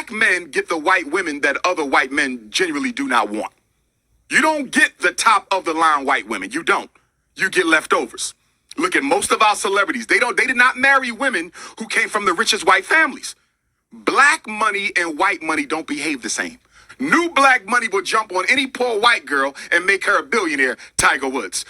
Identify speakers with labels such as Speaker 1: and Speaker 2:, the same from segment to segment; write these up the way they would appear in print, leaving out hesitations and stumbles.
Speaker 1: Black men get the white women that other white men genuinely do not want. You don't get the top of the line white women. You don't. You get leftovers. Look at most of our celebrities. They did not marry women who came from the richest white families. Black money and white money don't behave the same. New black money will jump on any poor white girl and make her a billionaire, Tiger Woods.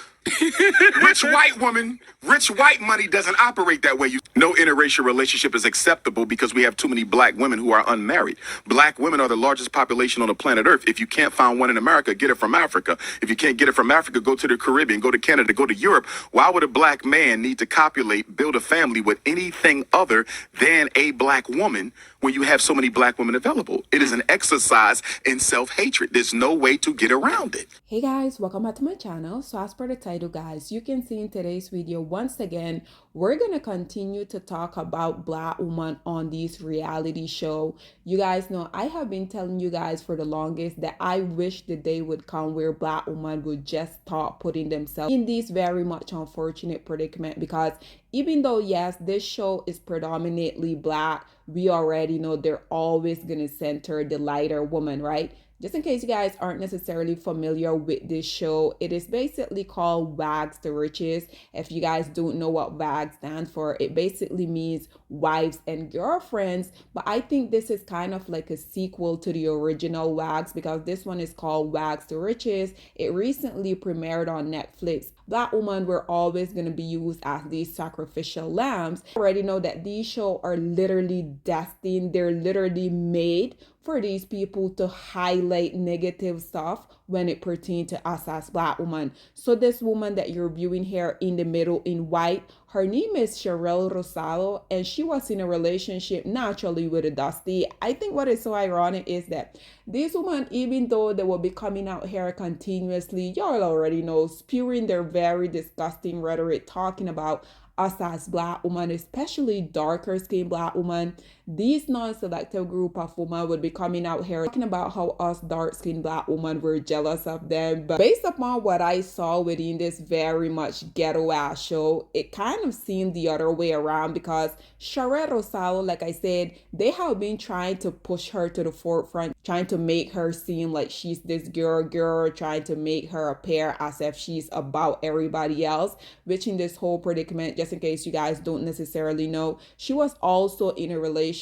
Speaker 1: Rich white money doesn't operate that way. No interracial relationship is acceptable because we have too many black women who are unmarried. Black women are the largest population on the planet Earth. If you can't find one in America, get it from Africa. If you can't get it from Africa, go to the Caribbean, go to Canada, go to Europe. Why would a black man need to copulate, build a family with anything other than a black woman when you have so many black women available? It is an exercise in self-hatred. There's no way to get around it.
Speaker 2: Hey guys, welcome back to my channel. So as per the title, guys, you can see in today's video, once again, we're gonna continue to talk about black women on this reality show. You guys know I have been telling you guys for the longest that I wish the day would come where black women would just stop putting themselves in this very much unfortunate predicament, because even though yes, this show is predominantly black, we already know they're always gonna center the lighter woman, right? Just in case you guys aren't necessarily familiar with this show, it is basically called Wags to Riches. If you guys don't know what WAG stands for, it basically means wives and girlfriends. But I think this is kind of like a sequel to the original Wags, because this one is called Wags to Riches. It recently premiered on Netflix. Black women were always going to be used as these sacrificial lambs. I already know that these shows are literally destined. They're literally made for these people to highlight negative stuff when it pertains to us as black women. So this woman that you're viewing here in the middle in white, her name is Cheryl Rosado, and she was in a relationship naturally with a Dusty. I think what is so ironic is that these women, even though they will be coming out here continuously, y'all already know, spewing their very disgusting rhetoric, talking about us as black women, especially darker skinned black women, these non-selective group of women would be coming out here talking about how us dark skinned black women were jealous of them. But based upon what I saw within this very much ghetto ass show, it kind of seemed the other way around, because Cheryl Rosado, like I said, they have been trying to push her to the forefront, trying to make her seem like she's this girl, trying to make her appear as if she's about everybody else, which in this whole predicament, just in case you guys don't necessarily know, she was also in a relationship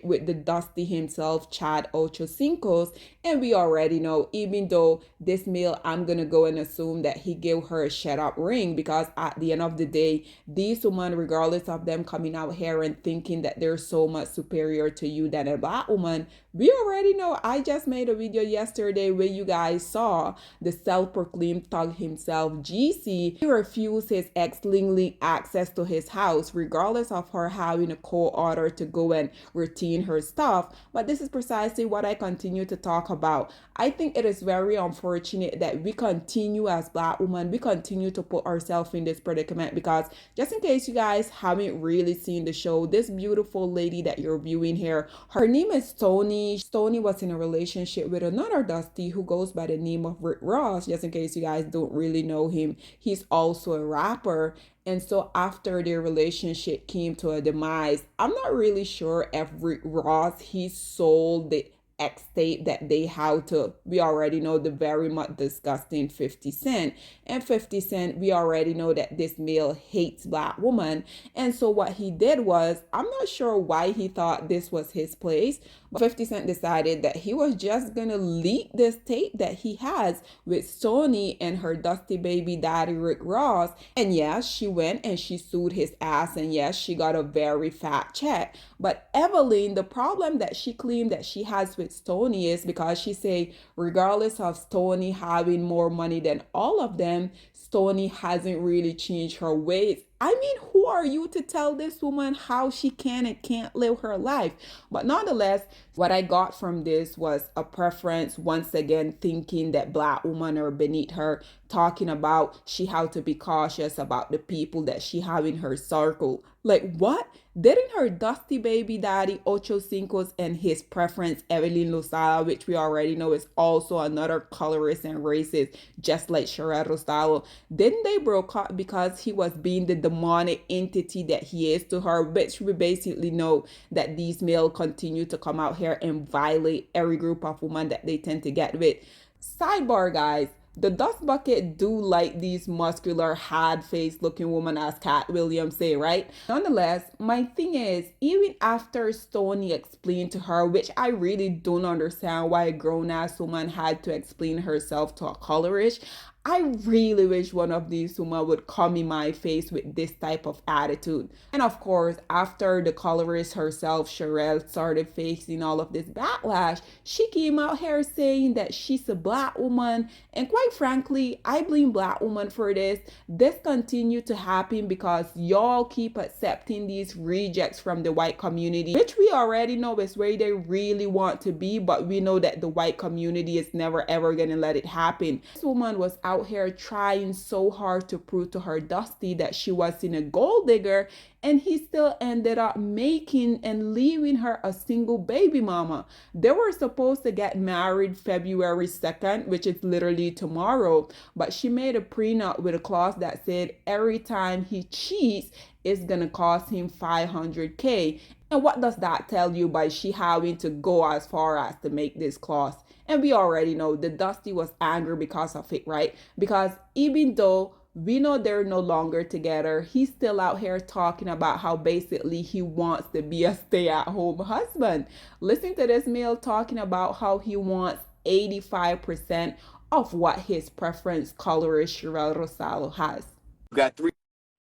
Speaker 2: with the Dusty himself, Chad Ochocinco's, and we already know, even though this male, I'm gonna go and assume that he gave her a shut up ring, because at the end of the day, these women, regardless of them coming out here and thinking that they're so much superior to you than a black woman, we already know. I just made a video yesterday where you guys saw the self-proclaimed thug himself, GC. He refused his ex Ling Ling access to his house, regardless of her having a court order to go and routine her stuff. But this is precisely what I continue to talk about. I think it is very unfortunate that we continue as black women, we continue to put ourselves in this predicament, because just in case you guys haven't really seen the show, this beautiful lady that you're viewing here, her name is Tony. Tony was in a relationship with another Dusty who goes by the name of Rick Ross. Just in case you guys don't really know him, he's also a rapper. And so after their relationship came to a demise, I'm not really sure if Rick Ross, he sold the X tape that they had to, we already know, the very much disgusting 50 Cent. And 50 Cent, we already know that this male hates black women. And so what he did was, I'm not sure why he thought this was his place, but 50 Cent decided that he was just gonna leak this tape that he has with Sony and her Dusty baby daddy Rick Ross. And yes, she went and she sued his ass, and yes, she got a very fat check. But Evelyn, the problem that she claimed that she has with Stoney is because she say, regardless of Stoney having more money than all of them, Stoney hasn't really changed her ways. I mean, who are you to tell this woman how she can and can't live her life? But nonetheless, what I got from this was a preference, once again, thinking that black women are beneath her, talking about she had to be cautious about the people that she have in her circle. Like, what? Didn't her Dusty baby daddy Ocho Cinco's and his preference Evelyn Lozada, which we already know is also another colorist and racist, just like Cheryl Rosado, didn't they broke up because he was being the demonic entity that he is to her, which we basically know that these males continue to come out here and violate every group of women that they tend to get with. Sidebar, guys, the dust bucket do like these muscular, hard-faced looking women, as Cat Williams say, right? Nonetheless, my thing is, even after Stoney explained to her, which I really don't understand why a grown-ass woman had to explain herself to a colorist, I really wish one of these women would come in my face with this type of attitude. And of course, after the colorist herself, Sherelle, started facing all of this backlash, she came out here saying that she's a black woman. And quite frankly, I blame black women for this. This continued to happen because y'all keep accepting these rejects from the white community, which we already know is where they really want to be, but we know that the white community is never ever gonna let it happen. This woman was out here trying so hard to prove to her Dusty that she wasn't a gold digger, and he still ended up making and leaving her a single baby mama. They were supposed to get married February 2nd, which is literally tomorrow, but she made a prenup with a clause that said every time he cheats, it's gonna cost him $500K. And what does that tell you by she having to go as far as to make this clause? And we already know the Dusty was angry because of it, right? Because even though we know they're no longer together, he's still out here talking about how basically he wants to be a stay-at-home husband. Listen to this male talking about how he wants 85% of what his preference colorist Sherelle Rosalo has.
Speaker 3: You got three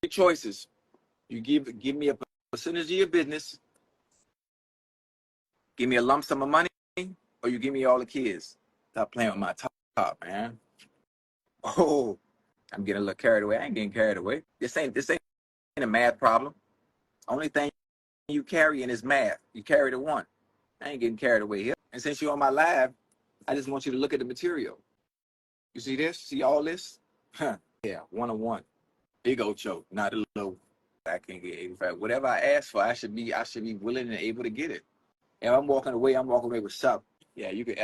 Speaker 3: choices. You give me a percentage of your business, give me a lump sum of money, or you give me all the kids. Stop playing with my top, man. Oh, I'm getting a little carried away. I ain't getting carried away. This ain't a math problem. Only thing you carry in is math. You carry the one. I ain't getting carried away here. And since you're on my live, I just want you to look at the material. You see this? See all this? Huh. Yeah, 1-on-1. Big old choke, not a little. I can't get 85. Whatever I ask for, I should be willing and able to get it. If I'm walking away with something. Yeah, you can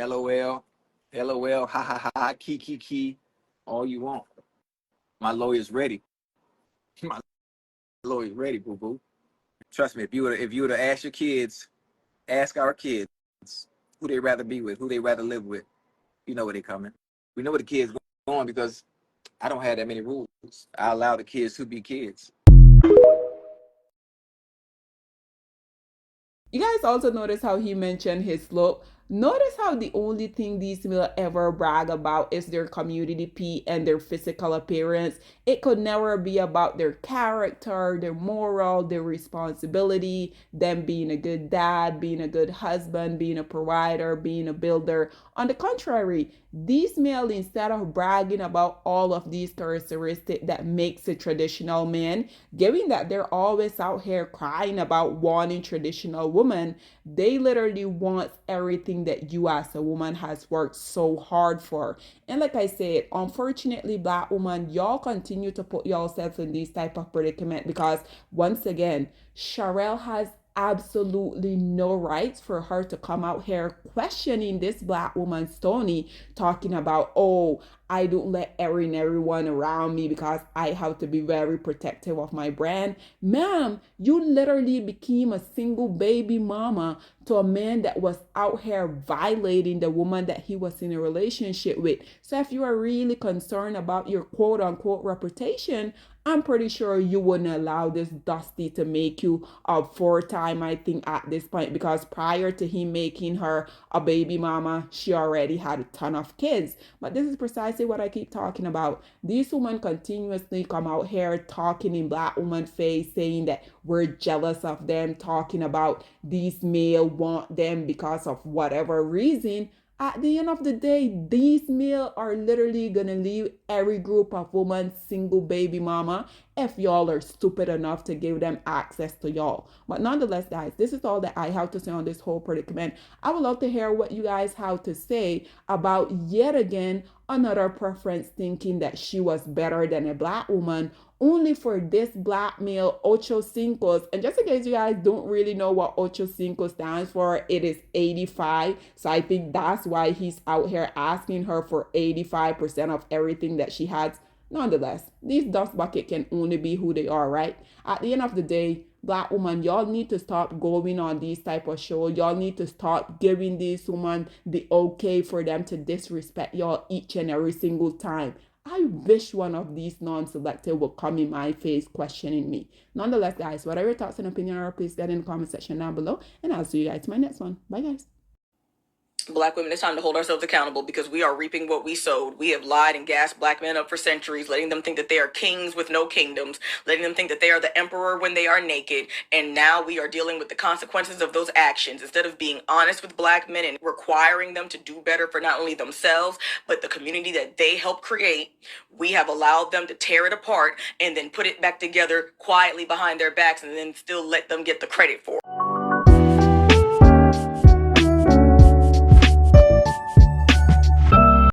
Speaker 3: LOL, ha ha ha, key, all you want. My lawyer's ready. My lawyer's ready, boo boo. Trust me, if you were to ask your kids, ask our kids who they rather be with, who they rather live with, you know where they coming. We know where the kids going because I don't have that many rules. I allow the kids to be kids.
Speaker 2: You guys also notice how he mentioned his look. Notice how the only thing these men ever brag about is their community P and their physical appearance. It could never be about their character, their moral, their responsibility, them being a good dad, being a good husband, being a provider, being a builder. On the contrary, these men, instead of bragging about all of these characteristics that makes a traditional man, given that they're always out here crying about wanting traditional women, they literally want everything that you as a woman has worked so hard for. And like I said, unfortunately, black women, y'all continue to put yourself in this type of predicament because once again, Sherelle has absolutely no rights for her to come out here questioning this black woman Stoney, talking about, oh, I don't let everyone around me because I have to be very protective of my brand. Ma'am, you literally became a single baby mama to a man that was out here violating the woman that he was in a relationship with. So if you are really concerned about your quote unquote reputation, I'm pretty sure you wouldn't allow this Dusty to make you a 4-time, I think, at this point, because prior to him making her a baby mama, she already had a ton of kids. But this is precisely what I keep talking about. These women continuously come out here talking in black woman face, saying that we're jealous of them, talking about these male want them because of whatever reason. At the end of the day, these male are literally gonna leave every group of women single baby mama if y'all are stupid enough to give them access to y'all. But nonetheless, guys, this is all that I have to say on this whole predicament. I would love to hear what you guys have to say about yet again another preference thinking that she was better than a black woman, only for this black male ocho cincos. And just in case you guys don't really know what ocho cinco stands for, it is 85. So I think that's why he's out here asking her for 85% of everything that she has. Nonetheless, these dust bucket can only be who they are, right? At the end of the day, Black woman, y'all need to stop going on these type of show. Y'all need to start giving these women the okay for them to disrespect y'all each and every single time. I wish one of these non-selected would come in my face questioning me. Nonetheless, guys, whatever your thoughts and opinion are, please get in the comment section down below. And I'll see you guys in my next one. Bye, guys.
Speaker 4: Black women, it's time to hold ourselves accountable because we are reaping what we sowed. We have lied and gassed black men up for centuries, letting them think that they are kings with no kingdoms, letting them think that they are the emperor when they are naked. And now we are dealing with the consequences of those actions. Instead of being honest with black men and requiring them to do better for not only themselves, but the community that they helped create, we have allowed them to tear it apart and then put it back together quietly behind their backs and then still let them get the credit for it.